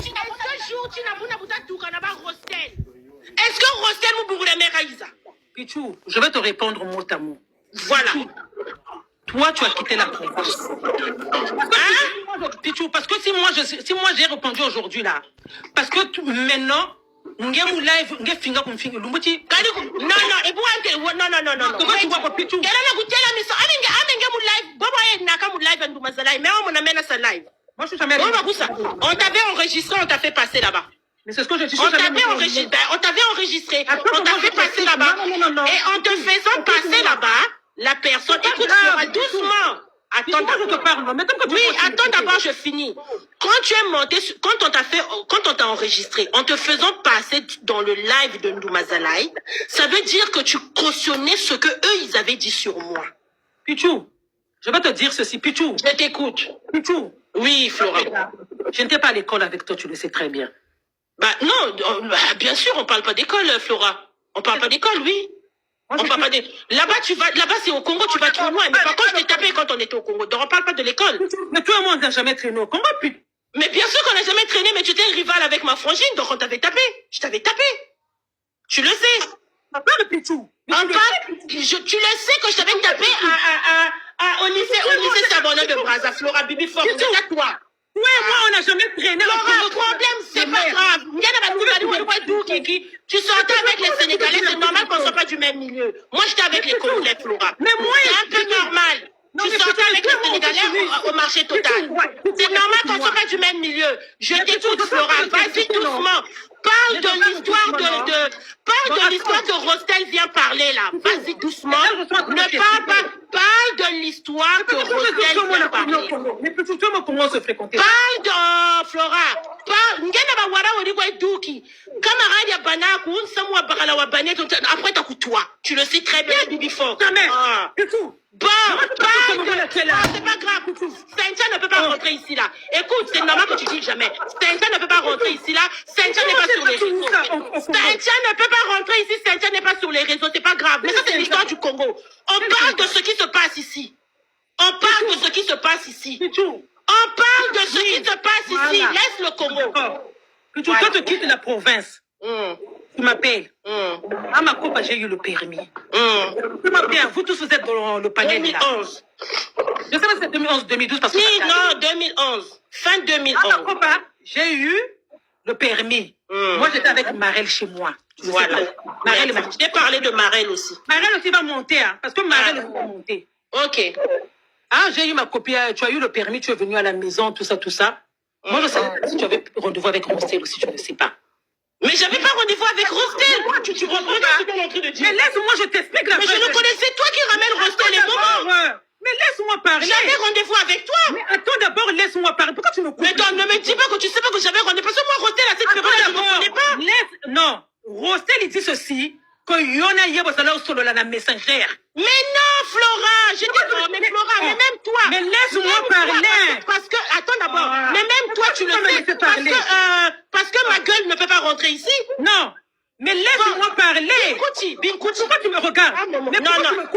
jour, tu n'as pas tout Rostel. Est-ce que Rostel m'a bourré la mère Aïsa? Pichou, je vais te répondre mot à mot. Voilà. Toi, tu as quitté la province. Hein? Pichou, parce que si moi j'ai répondu aujourd'hui là, parce que maintenant, live, non, tu vois pas Pichou. Moi, je suis jamais on t'avait enregistré, on t'a fait passer là-bas. Mais c'est ce que je dis. On t'avait enregistré, on t'a fait passer là-bas. Et en te faisant passer là-bas, la personne, écoute, doucement. Attends, je te parle. Oui, attends d'abord, je finis. Quand tu es monté, quand on t'a enregistré, en te faisant passer dans le live de Ndoumazalaï, ça veut dire que tu cautionnais ce que eux, ils avaient dit sur moi. Pichou, je vais te dire ceci, Pichou. Je t'écoute. Pichou. Oui, Flora. Je n'étais pas à l'école avec toi, tu le sais très bien. Bah non, bien sûr, on parle pas d'école, Flora. On parle pas d'école, oui. On parle pas de... Là-bas, c'est au Congo, tu vas trop loin. Mais par contre, je t'ai tapé quand on était au Congo. Donc, on parle pas de l'école. Mais toi et moi, on n'a jamais traîné au Congo, puis... Mais bien sûr qu'on n'a jamais traîné, mais tu étais rival avec ma frangine, donc on t'avait tapé. Je t'avais tapé. Tu le sais. Parle, Pichou. Tu le sais que je t'avais tapé au lycée Sabonneau de Brazza, Flora Bibi Fort. C'est à toi. Oui, moi, on n'a jamais traîné. Le problème, c'est pas grave. Tu sortais avec les Sénégalais, c'est normal qu'on ne soit pas du même milieu. Moi, j'étais avec les Congolais, Flora. Mais moi, c'est un peu normal. Tu sortais avec les Sénégalais au marché total. C'est normal qu'on ne soit pas du même milieu. Je t'écoute, Flora. Vas-y doucement. Parle de l'histoire que Rostel vient parler là. Vas-y doucement. Ne parle pas. Parle de l'histoire que Rostel vient parler. Mais plutôt toi, comment on se fréquentait? Parle de Flora. Camarade ya Banaku, après t'as toi. Tu le sais très bien, Bibi Fort. Bon, c'est pas grave. Cynthia ne peut pas rentrer ici là. Écoute, c'est normal que tu dises jamais. Cynthia ne peut pas rentrer ici là. Cynthia n'est pas sur les réseaux. Cynthia ne peut pas rentrer ici. Cynthia n'est pas sur les réseaux. C'est pas grave. Mais ça, c'est l'histoire du Congo. On parle de ce qui se passe ici. On parle de ce qui se passe ici. On parle de ce qui se passe ici. Laisse le Congo. Quand tu quittes la province, tu m'appelles. À ma coupe, j'ai eu le permis. Tu m'appelles, vous tous, vous êtes dans le panel 2011. Je sais pas si c'est 2011, 2012 parce que... Non, 2011. Fin 2011. À ma coupe, j'ai eu le permis. Moi, j'étais avec Marel chez moi. Voilà. Marel, je t'ai parlé de Marel aussi. Marel aussi va monter, hein, parce que Marel aussi va monter. Ok. Ah, j'ai eu ma copie, tu as eu le permis, tu es venu à la maison, tout ça, tout ça. Moi, je sais pas si tu avais rendez-vous avec Rostel aussi, je ne sais pas. Mais j'avais pas rendez-vous avec Rostel. Tu reprends ce que tu es en train de dire. Mais laisse-moi, je t'explique la Mais je le connaissais, toi qui ramènes Rostel les moments. Mais laisse-moi parler. J'avais rendez-vous avec toi. Mais attends d'abord, laisse-moi parler. Pourquoi tu me coupes? Mais attends, ne me dis pas que tu sais pas que j'avais rendez-vous. Parce que moi, Rostel, à cette période, je ne connais pas. Non, Rostel, il dit ceci, que Yona Yabosala solo la messagère. Mais non, Flora, je dis mais Flora, mais même toi. Mais laisse-moi parler. Parce que, attends d'abord, mais même toi, tu le sais. Parce que ma gueule ne peut pas rentrer ici. Non. Mais laisse-moi parler. Binkouti. Pourquoi tu me regardes? Non,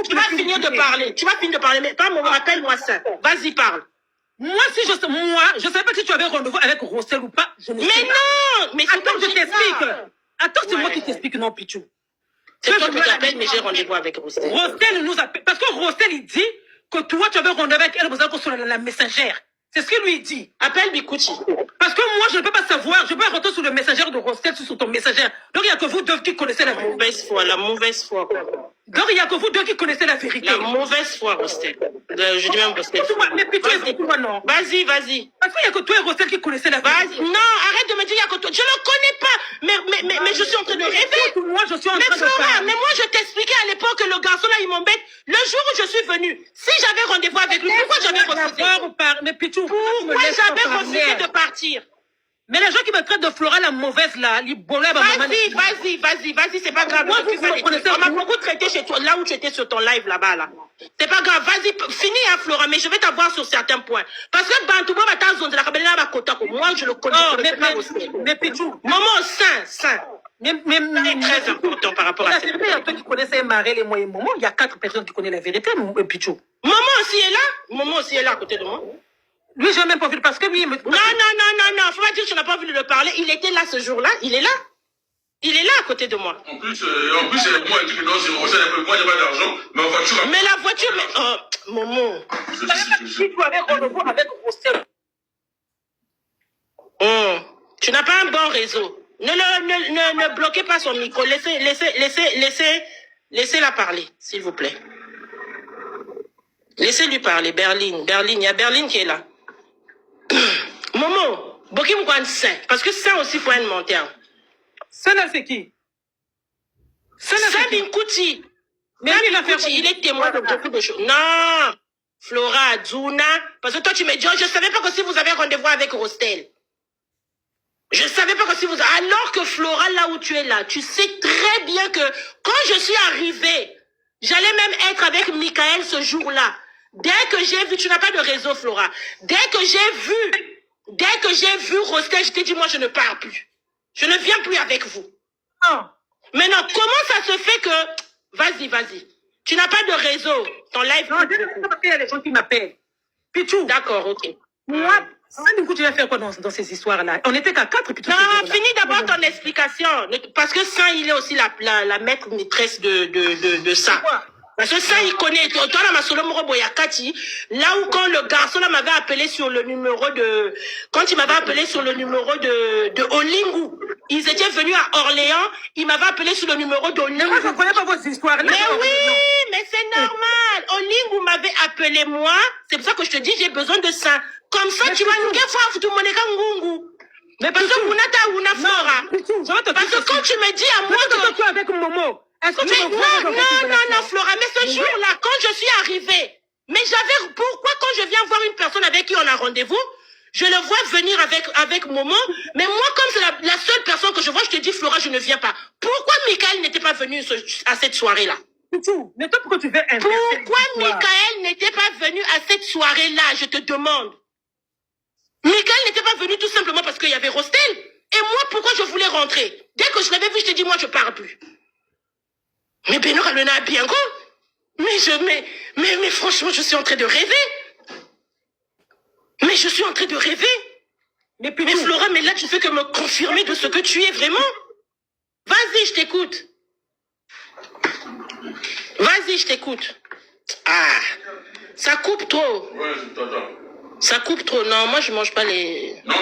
tu vas finir de parler. Tu vas finir de parler, mais pas mon rappelle-moi ça. Vas-y, parle. Moi, je sais pas si tu avais rendez-vous avec Rostel ou pas. Je ne sais pas. Mais non. Mais attends, je t'explique. Attends, c'est moi qui t'explique, non, Pichou. C'est toi qui t'appelles, mais j'ai rendez-vous avec Rostel. Rostel nous appelle. Parce que Rostel, il dit que toi, tu avais rendez-vous avec elle, vous avez sur la messagère. C'est ce qu'il lui dit. Appelle Bikouti. Parce que moi, je ne peux pas savoir. Je peux pas rentrer sur le messagère de Rostel, sur ton messagère. Donc, il n'y a que vous deux qui connaissez la vérité. La mauvaise foi. Donc, il n'y a que vous deux qui connaissez la vérité. La mauvaise foi, Rostel. Je dis même Rostel. Mais Pichou, écoute-moi, non. Vas-y. Parce qu'il n'y a que toi et Rostel qui connaissez la vérité. Non, arrête de me dire il y a que toi. Je ne le connais pas. Mais je suis en train de rêver. Moi, je suis en train de Flora, mais moi, je t'expliquais à l'époque que le garçon là, il m'embête. Le jour où je suis venue, si j'avais rendez-vous avec lui, pourquoi j'avais refusé? Mais Pichou, pourquoi j'avais refusé de partir? Mais les gens qui me traitent de Flora la mauvaise là, ils bolent. Vas-y, c'est pas grave. On m'a beaucoup traité chez toi, là où tu étais sur ton live là-bas là. C'est pas grave, vas-y, finis hein, Flora, mais je vais t'avoir sur certains points. Parce que Bantouba va t'en zone de la cabine là, moi je le connais. Mais Pichou. Maman, sain. Mais très important par rapport à ça. Il y a toi qui connaissais Marel et moi et Maman, il y a 4 personnes qui connaissent la vérité, Pichou. Maman aussi est là à côté de moi. Lui, j'ai même pas vu parce que lui, il me... Non, faut pas dire que tu n'as pas voulu le parler. Il était là ce jour-là, il est là. Il est là à côté de moi. En plus moi, il dit que non, moi, j'ai pas d'argent, ma voiture... Mais la voiture, mais... Oh, Momo. Tu n'as pas un bon réseau. Ne bloquez pas son micro. Laissez-la parler, s'il vous plaît. Laissez-lui parler, Berline. Il y a Berline qui est là. Momo, Bokim Kwan Saint. Parce que ça aussi, il faut un monteur. Ça, c'est qui? Sabine Kouti. Il est témoin de beaucoup de choses. Non. Flora, Zuna. Parce que toi, tu me dis, je ne savais pas que si vous avez rendez-vous avec Rostel. Je ne savais pas que si vous... Alors que Flora, là où tu es là, tu sais très bien que quand je suis arrivée, j'allais même être avec Michael ce jour-là. Dès que j'ai vu, tu n'as pas de réseau, Flora. Dès que j'ai vu Rostel, je t'ai dit, moi, je ne pars plus. Je ne viens plus avec vous. Non. Maintenant, comment ça se fait que... Vas-y. Tu n'as pas de réseau. Ton live... Non, je ne sais pas qu'il y a des gens qui m'appellent. Pichou. D'accord, ok. Moi, du coup, tu vas faire quoi dans ces histoires-là? On était qu'à 4, Pichou. Non, finis d'abord ton explication. Parce que ça, il est aussi la maître maîtresse de ça. Parce que ça, il connaît. Toi, là, là où quand le garçon là m'avait appelé sur le numéro de... Quand il m'avait appelé sur le numéro de Olingu, ils étaient venus à Orléans, il m'avait appelé sur le numéro d'Olingu. Moi, je ne connais pas vos histoires. Mais oui, mais c'est normal. Olingu m'avait appelé moi. C'est pour ça que je te dis, j'ai besoin de ça. Comme ça, tu vas nous faire tout mon ngungu. Mais parce que vous n'avez Flora. Parce que quand tu me dis à moi que... avec Momo. Non, Flora, mais ce jour-là, quand je suis arrivée, mais pourquoi quand je viens voir une personne avec qui on a rendez-vous, je le vois venir avec Momo, mais moi, comme c'est la seule personne que je vois, je te dis, Flora, je ne viens pas. Pourquoi Michael n'était pas venu à cette soirée-là? Mais toi, pourquoi tu veux Pourquoi Michael n'était pas venu à cette soirée-là, je te demande? Michael n'était pas venu tout simplement parce qu'il y avait Rostel. Et moi, pourquoi je voulais rentrer? Dès que je l'avais vu, je te dis, moi, je pars plus. Mais Benoît Alena a bien go. Mais franchement, je suis en train de rêver. Mais je suis en train de rêver. Mais Flora, mais là, tu fais que me confirmer de ce que tu es vraiment. Vas-y, je t'écoute. Vas-y, je t'écoute. Ah, ça coupe trop. Ouais, je t'entends. Ça coupe trop. Non, moi, je mange pas les... Non,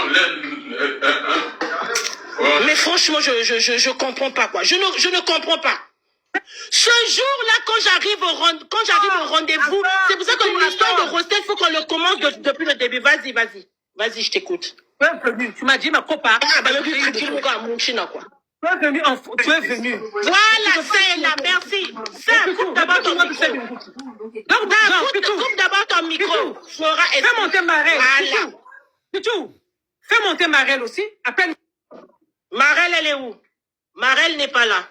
Mais franchement, je comprends pas, quoi. Je ne comprends pas. Ce jour-là, quand j'arrive au rendez-vous, c'est pour ça que l'histoire de Rostel, il faut qu'on le commence depuis le début. Vas-y, je t'écoute. Tu m'as dit ma copain. Ah, bah, tu es venu. Tu es venu. Voilà, c'est là, merci. Ça, coupe d'abord ton micro. Coupe d'abord ton micro. Fais monter Marel. Voilà. Pichou, fais monter Marel aussi. Appelle. Marel, elle est où? Marel n'est pas là.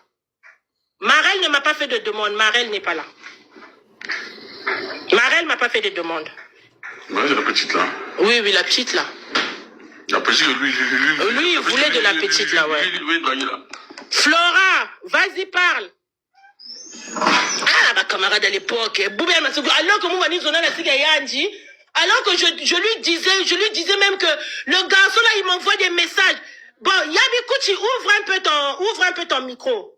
Marel ne m'a pas fait de demande. Marel n'est pas là. Marel m'a pas fait de demande. Ouais, c'est la petite là. Oui, la petite là. La petite, lui, il voulait de la petite là, ouais. Flora, vas-y, parle. Ah, ma camarade à l'époque. Alors que moi, alors que je lui disais même que le garçon là, il m'envoie des messages. Bon, Yabi Kouti, ouvre un peu ton micro.